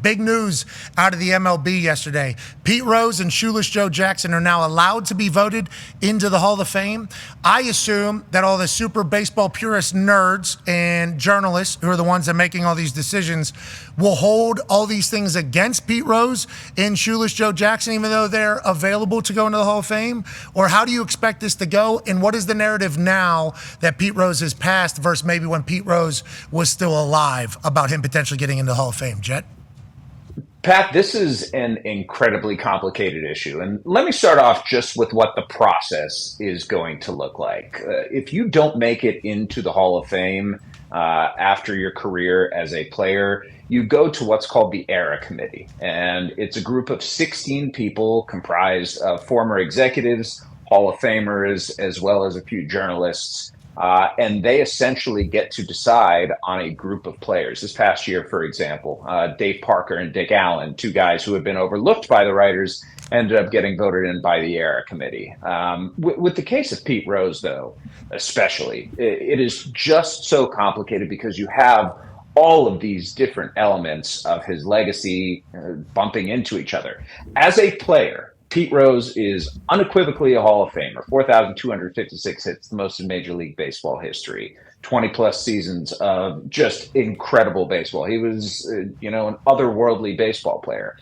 Big news out of the MLB yesterday. Pete Rose and Shoeless Joe Jackson are now allowed to be voted into the Hall of Fame. I assume that all the super baseball purist nerds and journalists, who are the ones that are making all these decisions, will hold all these things against Pete Rose and Shoeless Joe Jackson, even though they're available to go into the Hall of Fame? Or how do you expect this to go? And what is the narrative now that Pete Rose has passed versus maybe when Pete Rose was still alive about him potentially getting into the Hall of Fame? Jet? Pat, this is an incredibly complicated issue. And let me start off just with what the process is going to look like. If you don't make it into the Hall of Fame after your career as a player, you go to what's called the Era Committee. And it's a group of 16 people comprised of former executives, Hall of Famers, as well as a few journalists. And they essentially get to decide on a group of players. This past year, for example, Dave Parker and Dick Allen, two guys who had been overlooked by the writers, ended up getting voted in by the Era Committee. With the case of Pete Rose, though, especially, it is just so complicated because you have all of these different elements of his legacy bumping into each other. As a player, Pete Rose is unequivocally a Hall of Famer. 4,256 hits, the most in Major League Baseball history. 20-plus seasons of just incredible baseball. He was, an otherworldly baseball player.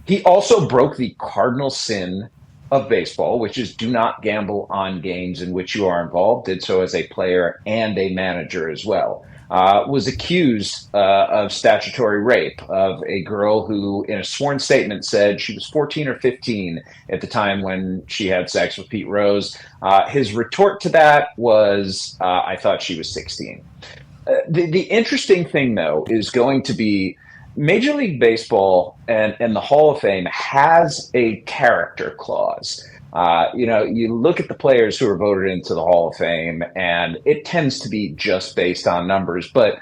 He also broke the cardinal sin of baseball, which is do not gamble on games in which you are involved. Did so as a player and a manager as well. Was accused of statutory rape of a girl who, in a sworn statement, said she was 14 or 15 at the time when she had sex with Pete Rose. His retort to that was, I thought she was 16. The interesting thing, though, is going to be Major League Baseball and the Hall of Fame has a character clause. You look at the players who are voted into the Hall of Fame, and it tends to be just based on numbers. But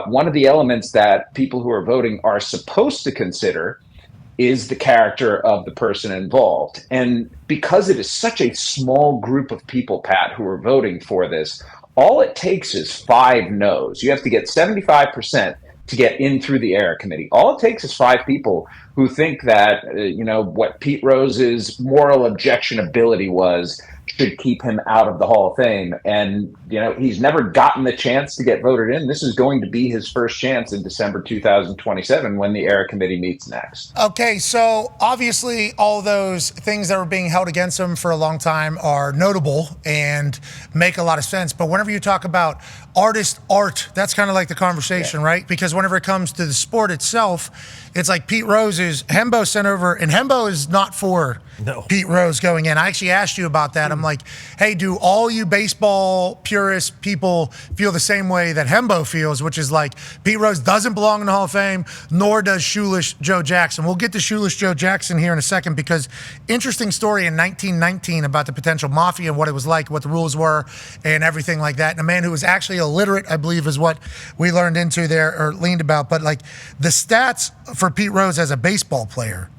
one of the elements that people who are voting are supposed to consider is the character of the person involved. And because it is such a small group of people, Pat, who are voting for this, all it takes is 5 no's. You have to get 75% to get in through the Era Committee. All it takes is 5 people who think that, what Pete Rose's moral objectionability was should keep him out of the Hall of Fame. And, he's never gotten the chance to get voted in. This is going to be his first chance in December 2027 when the Era Committee meets next. Okay, so obviously all those things that were being held against him for a long time are notable and make a lot of sense. But whenever you talk about art, that's kind of like the conversation, right? Because whenever it comes to the sport itself, it's like Pete Rose is, Hembo sent over, and Hembo is not for Pete Rose going in. I actually asked you about that. I'm like, hey, do all you baseball purist people feel the same way that Hembo feels, which is like Pete Rose doesn't belong in the Hall of Fame, nor does Shoeless Joe Jackson. We'll get to Shoeless Joe Jackson here in a second because interesting story in 1919 about the potential mafia and what it was like, what the rules were and everything like that. And a man who was actually illiterate, I believe, is what we learned into there or leaned about. But like the stats for Pete Rose as a baseball player,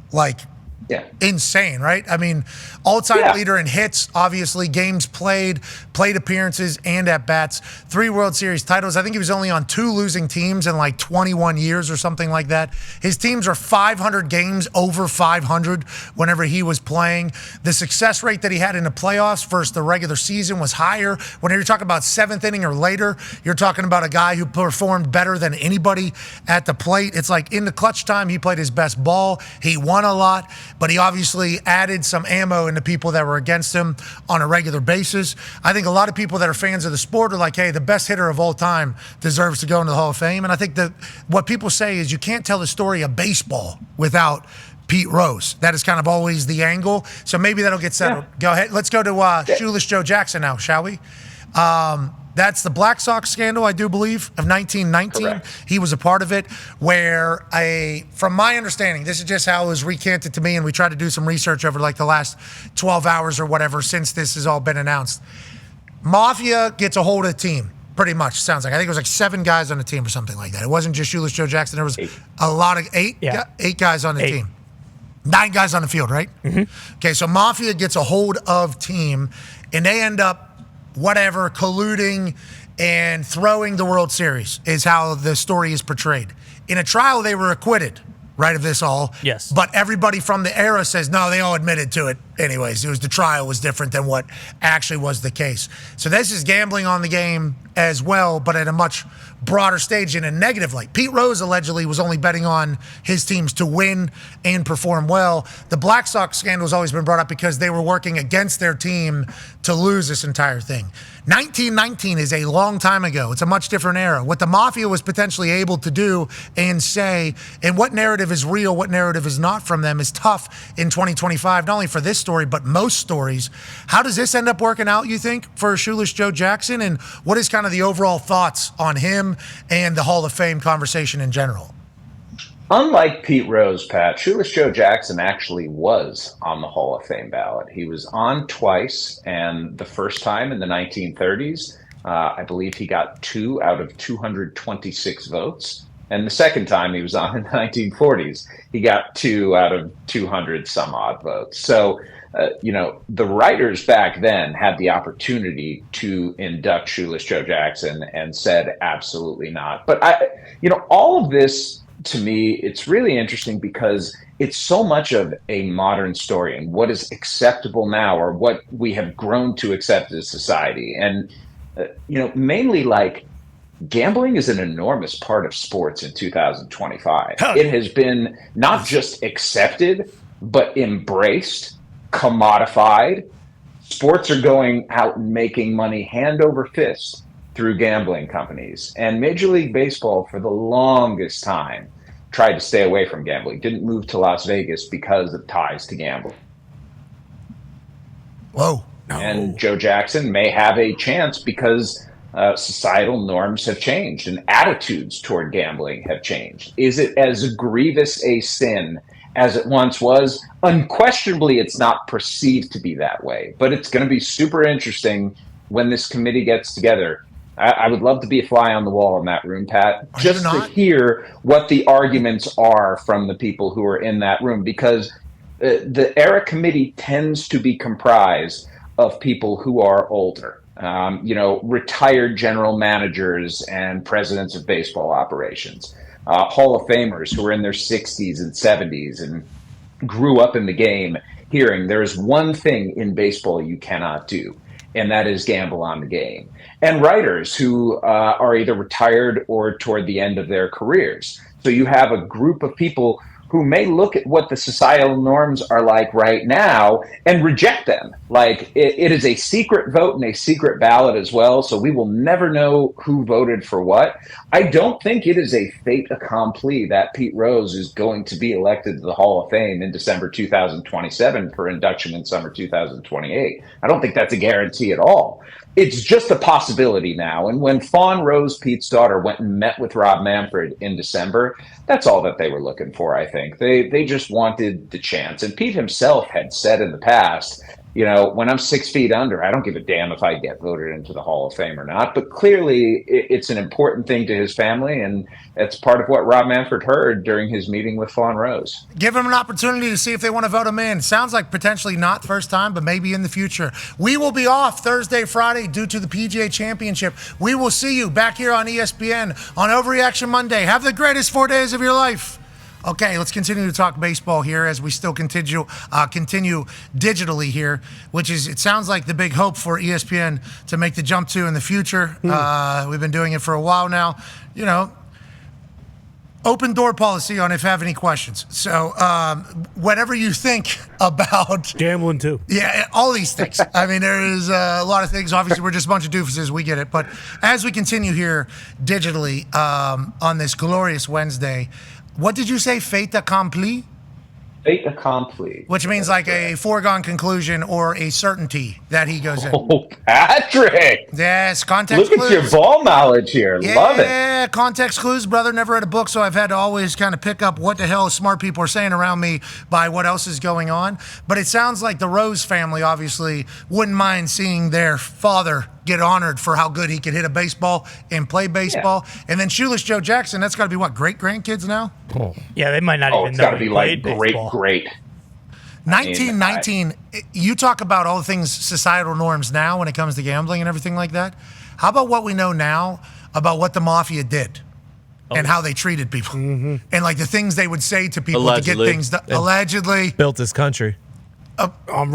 insane, right? I mean, all-time leader in hits, obviously, games played, plate appearances, and at-bats. 3 World Series titles. I think he was only on 2 losing teams in 21 years or something like that. His teams are 500 games, over 500 whenever he was playing. The success rate that he had in the playoffs versus the regular season was higher. Whenever you're talking about 7th inning or later, you're talking about a guy who performed better than anybody at the plate. It's like in the clutch time, he played his best ball. He won a lot. But he obviously added some ammo into people that were against him on a regular basis. I think a lot of people that are fans of the sport are like, hey, the best hitter of all time deserves to go into the Hall of Fame. And I think that what people say is you can't tell the story of baseball without Pete Rose. That is kind of always the angle. So maybe that'll get settled. Yeah. Go ahead. Let's go to Shoeless Joe Jackson now, shall we? That's the Black Sox scandal, I do believe, of 1919. Correct. He was a part of it, where from my understanding, this is just how it was recanted to me, and we tried to do some research over the last 12 hours or whatever since this has all been announced. Mafia gets a hold of the team, pretty much, sounds like. I think it was 7 guys on the team or something like that. It wasn't just Shoeless Joe Jackson. There was 8. A lot of 8 guys on the team. 9 guys on the field, right? Mm-hmm. Okay, so Mafia gets a hold of team, and they end up colluding and throwing the World Series is how the story is portrayed. In a trial, they were acquitted. right, of this all. Yes. But everybody from the era says, no, they all admitted to it anyways. It was the trial was different than what actually was the case. So this is gambling on the game as well, but at a much broader stage in a negative light. Pete Rose allegedly was only betting on his teams to win and perform well. The Black Sox scandal has always been brought up because they were working against their team to lose this entire thing. 1919 is a long time ago. It's a much different era. What the mafia was potentially able to do and say, and what narrative is real, what narrative is not from them, is tough in 2025, not only for this story, but most stories. How does this end up working out, you think, for Shoeless Joe Jackson? And what is kind of the overall thoughts on him and the Hall of Fame conversation in general? Unlike Pete Rose, Pat, Shoeless Joe Jackson actually was on the Hall of Fame ballot. He was on twice, and the first time in the 1930s, I believe he got 2 out of 226 votes. And the second time he was on in the 1940s, he got 2 out of 200 some odd votes. So, the writers back then had the opportunity to induct Shoeless Joe Jackson and said absolutely not. But all of this, to me, it's really interesting because it's so much of a modern story and what is acceptable now or what we have grown to accept as society. And, mainly like gambling is an enormous part of sports in 2025. It has been not just accepted, but embraced, commodified. Sports are going out and making money hand over fist through gambling companies. And Major League Baseball, for the longest time, tried to stay away from gambling, didn't move to Las Vegas because of ties to gambling. Whoa. No. And Joe Jackson may have a chance because societal norms have changed and attitudes toward gambling have changed. Is it as grievous a sin as it once was? Unquestionably, it's not perceived to be that way, but it's going to be super interesting when this committee gets together. I would love to be a fly on the wall in that room, Pat, just to hear what the arguments are from the people who are in that room, because the ERA committee tends to be comprised of people who are older, retired general managers and presidents of baseball operations, Hall of Famers who are in their 60s and 70s and grew up in the game hearing there's one thing in baseball you cannot do, and that is gamble on the game. And writers who are either retired or toward the end of their careers. So you have a group of people who may look at what the societal norms are like right now and reject them. Like it is a secret vote and a secret ballot as well, so we will never know who voted for what. I don't think it is a fait accompli that Pete Rose is going to be elected to the Hall of Fame in December 2027 for induction in summer 2028. I don't think that's a guarantee at all. It's just a possibility now. And when Fawn Rose, Pete's daughter, went and met with Rob Manfred in December, that's all that they were looking for, I think. They just wanted the chance. And Pete himself had said in the past, when I'm 6 feet under, I don't give a damn if I get voted into the Hall of Fame or not. But clearly, it's an important thing to his family, and it's part of what Rob Manfred heard during his meeting with Fawn Rose. Give him an opportunity to see if they want to vote him in. Sounds like potentially not first time, but maybe in the future. We will be off Thursday, Friday due to the PGA Championship. We will see you back here on ESPN on Overreaction Monday. Have the greatest 4 days of your life. Okay, let's continue to talk baseball here as we still continue digitally here, which is, it sounds like the big hope for ESPN to make the jump to in the future. We've been doing it for a while now. Open door policy on if you have any questions. So whatever you think about... Gambling too. Yeah, all these things. I mean, there is a lot of things. Obviously, we're just a bunch of doofuses. We get it. But as we continue here digitally on this glorious Wednesday, what did you say? Fait accompli? Fait accompli. Which means like a foregone conclusion or a certainty that he goes in. Oh, Patrick! Yes, context clues. Look at your ball knowledge here. Love it. Yeah, context clues, brother. Never read a book, so I've had to always kind of pick up what the hell smart people are saying around me by what else is going on. But it sounds like the Rose family obviously wouldn't mind seeing their father get honored for how good he could hit a baseball and play baseball. Yeah. And then Shoeless Joe Jackson, that's got to be what, great-grandkids now? Oh. Yeah, they might not even know. It's got to be like great. 1919, you talk about all the things, societal norms now when it comes to gambling and everything like that. How about what we know now about what the mafia did? and how they treated people, and like the things they would say to people to get things done. Allegedly built this country.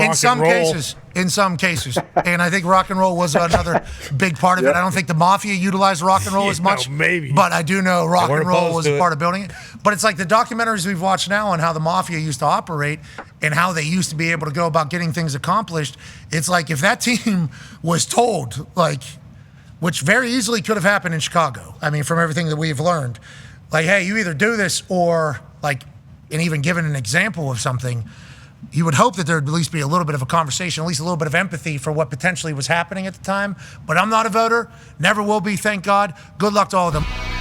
In some cases, and I think rock and roll was another big part of it. I don't think the mafia utilized rock and roll as much, but I do know rock and roll was a part of building it. But it's like the documentaries we've watched now on how the mafia used to operate and how they used to be able to go about getting things accomplished. It's like if that team was told, like, which very easily could have happened in Chicago. I mean, from everything that we've learned, like, hey, you either do this or like, and even given an example of something, you would hope that there would at least be a little bit of a conversation, at least a little bit of empathy for what potentially was happening at the time. But I'm not a voter, never will be, thank God. Good luck to all of them.